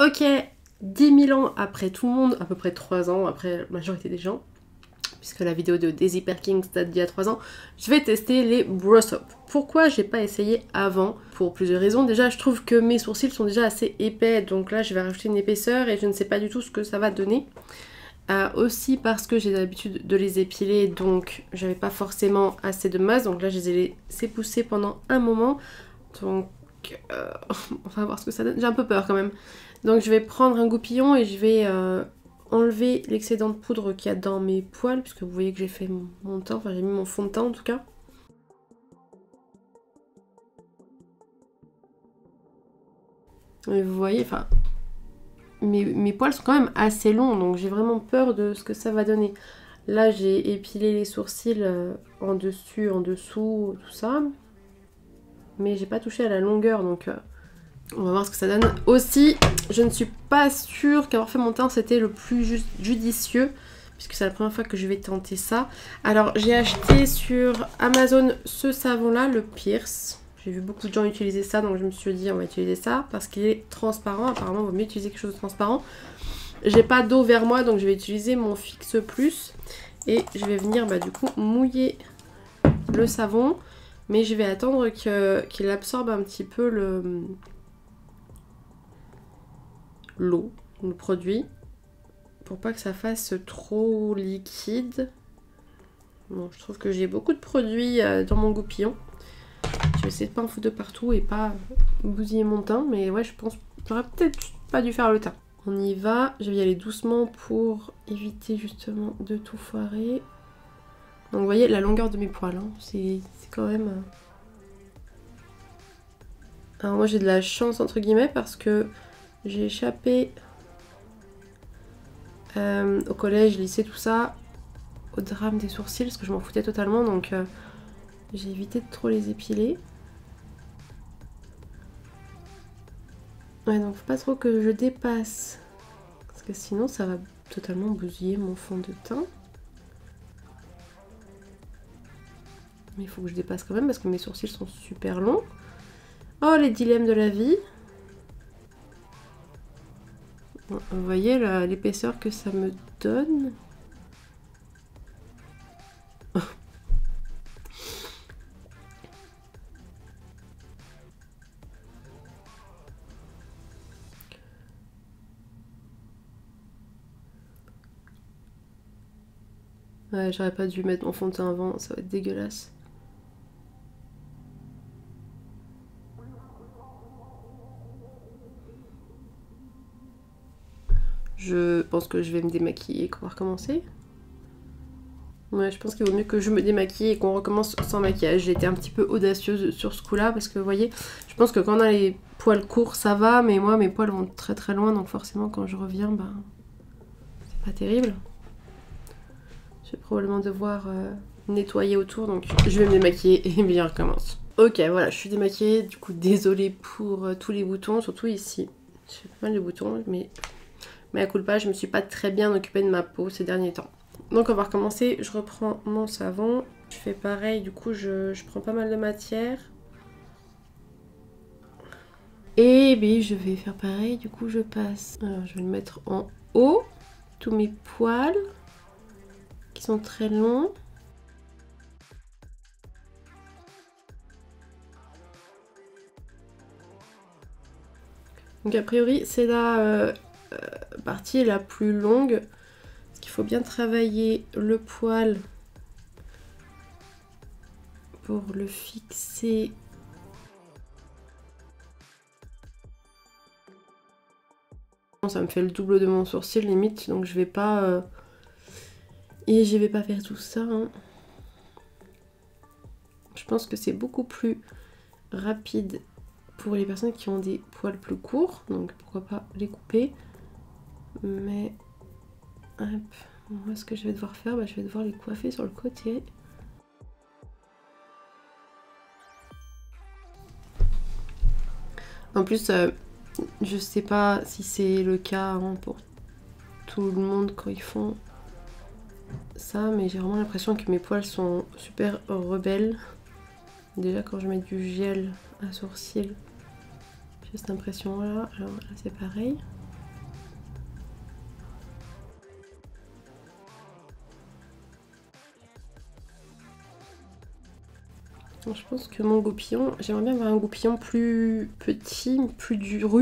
Ok, 10 000 ans après tout le monde, à peu près 3 ans après la majorité des gens, puisque la vidéo de Daisy Perkins date d'il y a 3 ans, je vais tester les Brow Soap. Pourquoi j'ai pas essayé avant? Pour plusieurs raisons. Déjà, je trouve que mes sourcils sont déjà assez épais, donc là, je vais rajouter une épaisseur et je ne sais pas du tout ce que ça va donner. Aussi parce que j'ai l'habitude de les épiler, donc j'avais pas forcément assez de masse, donc là, je les ai laissés pousser pendant un moment. Donc, on va voir ce que ça donne. J'ai un peu peur quand même. Donc, je vais prendre un goupillon et je vais enlever l'excédent de poudre qu'il y a dans mes poils, puisque vous voyez que j'ai fait mon teint, enfin j'ai mis mon fond de teint en tout cas. Et vous voyez, enfin, mes poils sont quand même assez longs, donc j'ai vraiment peur de ce que ça va donner. Là, j'ai épilé les sourcils en dessus, en dessous, tout ça. Mais j'ai pas touché à la longueur, donc on va voir ce que ça donne. Aussi, je ne suis pas sûre qu'avoir fait mon teint, c'était le plus judicieux, puisque c'est la première fois que je vais tenter ça. Alors, j'ai acheté sur Amazon ce savon-là, le Pierce. J'ai vu beaucoup de gens utiliser ça, donc je me suis dit on va utiliser ça, parce qu'il est transparent. Apparemment, il vaut mieux utiliser quelque chose de transparent. J'ai pas d'eau vers moi, donc je vais utiliser mon Fix Plus. Et je vais venir du coup mouiller le savon. Mais je vais attendre qu'il absorbe un petit peu l'eau, le produit, pour pas que ça fasse trop liquide. Bon, je trouve que j'ai beaucoup de produits dans mon goupillon. Je vais essayer de pas en foutre de partout et pas bousiller mon teint, mais ouais, je pense que j'aurais peut-être pas dû faire le teint. On y va, je vais y aller doucement pour éviter justement de tout foirer. Donc vous voyez la longueur de mes poils, hein, c'est quand même... Alors moi j'ai de la chance entre guillemets parce que j'ai échappé au collège, lycée, tout ça, au drame des sourcils parce que je m'en foutais totalement, donc j'ai évité de trop les épiler. Ouais, donc faut pas trop que je dépasse parce que sinon ça va totalement bousiller mon fond de teint. Mais il faut que je dépasse quand même parce que mes sourcils sont super longs. Oh, les dilemmes de la vie. Bon, vous voyez l'épaisseur que ça me donne. Ouais, j'aurais pas dû mettre mon fond de teint avant, ça va être dégueulasse. Je pense que je vais me démaquiller et qu'on va recommencer. Ouais, je pense qu'il vaut mieux que je me démaquille et qu'on recommence sans maquillage. J'ai été un petit peu audacieuse sur ce coup-là parce que vous voyez, je pense que quand on a les poils courts, ça va, mais moi, mes poils vont très très loin, donc forcément, quand je reviens, c'est pas terrible. Je vais probablement devoir nettoyer autour, donc je vais me démaquiller et bien recommence. Ok, voilà, je suis démaquillée, du coup, désolée pour tous les boutons, surtout ici. J'ai pas mal de boutons, mais à culpa, je me suis pas très bien occupée de ma peau ces derniers temps. Donc on va recommencer, je reprends mon savon, je fais pareil, du coup je prends pas mal de matière. Et bien je vais faire pareil, du coup je passe. Alors je vais le mettre en haut, tous mes poils qui sont très longs. Donc a priori c'est la partie la plus longue. Il faut bien travailler le poil pour le fixer. Ça me fait le double de mon sourcil limite, donc je vais pas et je vais pas faire tout ça, hein. Je pense que c'est beaucoup plus rapide pour les personnes qui ont des poils plus courts, donc pourquoi pas les couper. Mais hop, moi ce que je vais devoir faire, je vais devoir les coiffer sur le côté. En plus, je sais pas si c'est le cas pour tout le monde quand ils font ça, mais j'ai vraiment l'impression que mes poils sont super rebelles. Déjà quand je mets du gel à sourcils, j'ai cette impression là. Alors là c'est pareil. Donc, je pense que mon goupillon, j'aimerais bien avoir un goupillon plus petit, plus dur,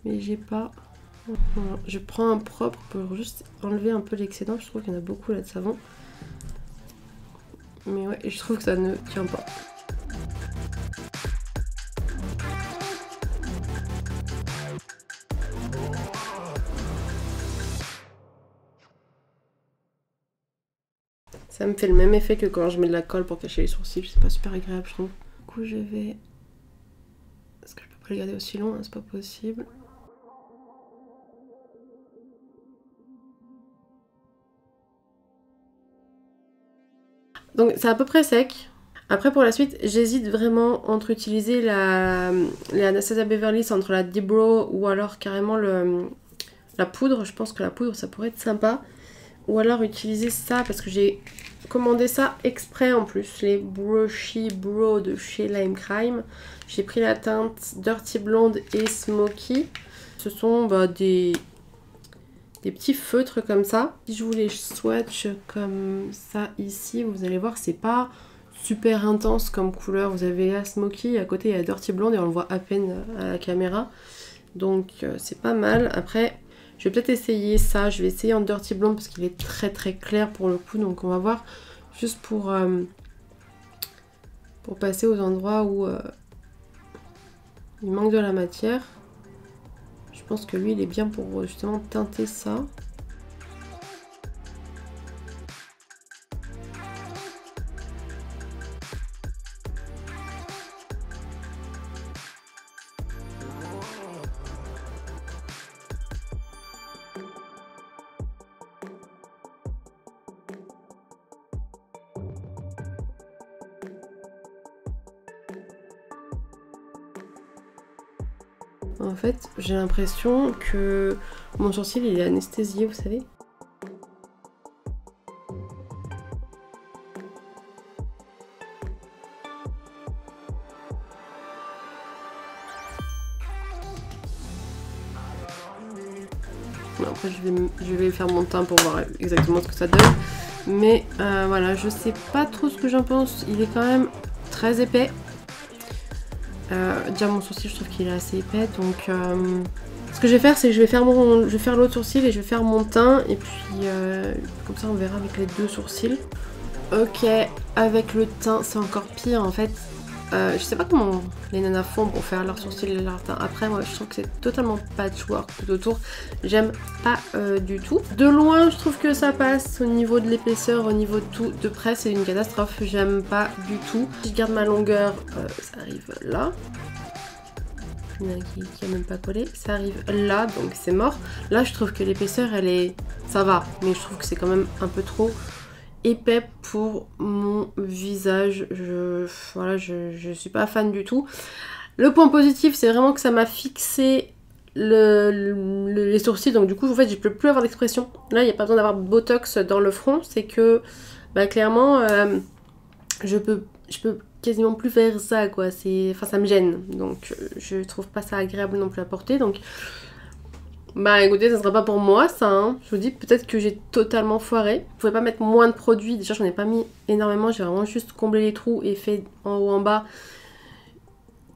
mais j'ai pas. Voilà. Je prends un propre pour juste enlever un peu l'excédent. Je trouve qu'il y en a beaucoup là de savon. Mais ouais, je trouve que ça ne tient pas. Ça me fait le même effet que quand je mets de la colle pour cacher les sourcils. C'est pas super agréable, je trouve. Du coup, je vais... Est-ce que je peux pas les garder aussi long, hein? C'est pas possible. Donc c'est à peu près sec. Après pour la suite, j'hésite vraiment entre utiliser les Anastasia Beverly, entre la Deep Brow ou alors carrément la poudre. Je pense que la poudre ça pourrait être sympa. Ou alors utiliser ça parce que j'ai commandé ça exprès en plus. Les Brushy Brow de chez Lime Crime. J'ai pris la teinte Dirty Blonde et Smoky. Ce sont des petits feutres comme ça. Si je vous les swatch comme ça ici, vous allez voir, c'est pas super intense comme couleur. Vous avez la Smoky, à côté il y a Dirty Blonde et on le voit à peine à la caméra. Donc c'est pas mal. Après, je vais peut-être essayer ça. Je vais essayer en Dirty Blonde parce qu'il est très très clair pour le coup. Donc on va voir juste pour passer aux endroits où il manque de la matière. Je pense que lui, il est bien pour justement teinter ça. En fait, j'ai l'impression que mon sourcil il est anesthésié, vous savez. Après, je vais faire mon teint pour voir exactement ce que ça donne. Mais voilà, je sais pas trop ce que j'en pense. Il est quand même très épais. Déjà mon sourcil je trouve qu'il est assez épais, donc ce que je vais faire c'est que je vais faire l'autre sourcil et je vais faire mon teint et puis comme ça on verra avec les deux sourcils. Ok, avec le teint c'est encore pire en fait. Je sais pas comment les nanas font pour faire leurs sourcils et leur teint. Après moi je trouve que c'est totalement patchwork tout autour. J'aime pas du tout. De loin je trouve que ça passe au niveau de l'épaisseur, au niveau de tout. De près c'est une catastrophe. J'aime pas du tout. Si je garde ma longueur, ça arrive là. Il y en a qui a même pas collé. Ça arrive là donc c'est mort. Là je trouve que l'épaisseur elle est... ça va. Mais je trouve que c'est quand même un peu trop épais pour mon visage. Voilà, je suis pas fan du tout. Le point positif c'est vraiment que ça m'a fixé les sourcils, donc du coup en fait je peux plus avoir d'expression. Là il n'y a pas besoin d'avoir botox dans le front, c'est que clairement je peux quasiment plus faire ça quoi, enfin ça me gêne, donc je trouve pas ça agréable non plus à porter. Donc écoutez, ça sera pas pour moi ça, hein. Je vous dis peut-être que j'ai totalement foiré. Vous pouvez pas mettre moins de produits, déjà j'en ai pas mis énormément, j'ai vraiment juste comblé les trous et fait en haut en bas.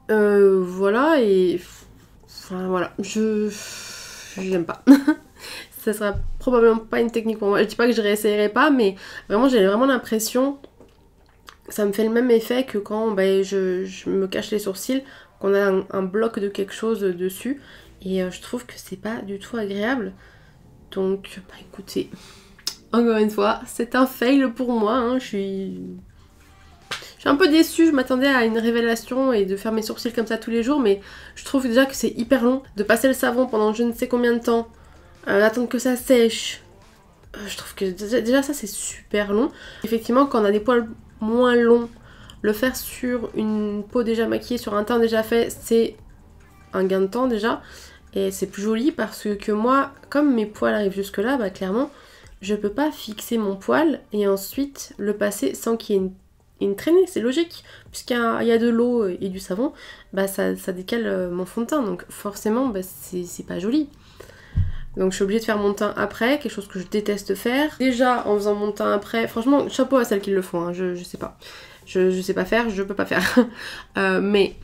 Voilà, et enfin voilà, j'aime pas. Ça sera probablement pas une technique pour moi. Je dis pas que je réessayerai pas, mais vraiment j'ai vraiment l'impression que ça me fait le même effet que quand je me cache les sourcils, qu'on a un bloc de quelque chose dessus. Et je trouve que c'est pas du tout agréable. Donc, écoutez, encore une fois, c'est un fail pour moi. Hein. Je suis un peu déçue. Je m'attendais à une révélation et de faire mes sourcils comme ça tous les jours. Mais je trouve déjà que c'est hyper long. De passer le savon pendant je ne sais combien de temps. Attendre que ça sèche. Je trouve que déjà ça c'est super long. Effectivement, quand on a des poils moins longs, le faire sur une peau déjà maquillée, sur un teint déjà fait, c'est un gain de temps déjà. Et c'est plus joli parce que moi, comme mes poils arrivent jusque là, clairement, je peux pas fixer mon poil et ensuite le passer sans qu'il y ait une traînée, c'est logique. Puisqu'il y a de l'eau et du savon, ça décale mon fond de teint, donc forcément c'est pas joli. Donc je suis obligée de faire mon teint après, quelque chose que je déteste faire. Déjà en faisant mon teint après, franchement chapeau à celles qui le font, hein, je sais pas. Je sais pas faire, je peux pas faire. Mais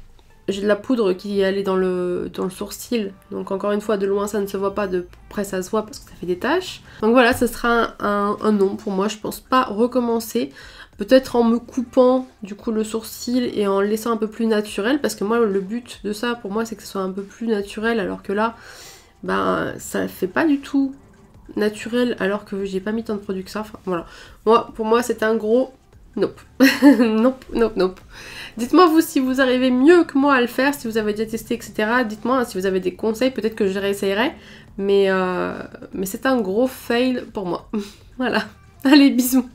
j'ai de la poudre qui allait dans le sourcil. Donc encore une fois, de loin ça ne se voit pas, de près ça se voit parce que ça fait des taches. Donc voilà, ce sera un non pour moi. Je pense pas recommencer. Peut-être en me coupant du coup le sourcil et en le laissant un peu plus naturel. Parce que moi le but de ça pour moi c'est que ce soit un peu plus naturel. Alors que là, ben ça fait pas du tout naturel alors que j'ai pas mis tant de produits que ça. Enfin voilà. Pour moi c'est un gros nope. Nope, nope, nope. Dites-moi vous si vous arrivez mieux que moi à le faire, si vous avez déjà testé, etc. Dites-moi hein, si vous avez des conseils, peut-être que je réessayerai. Mais c'est un gros fail pour moi. Voilà. Allez, bisous.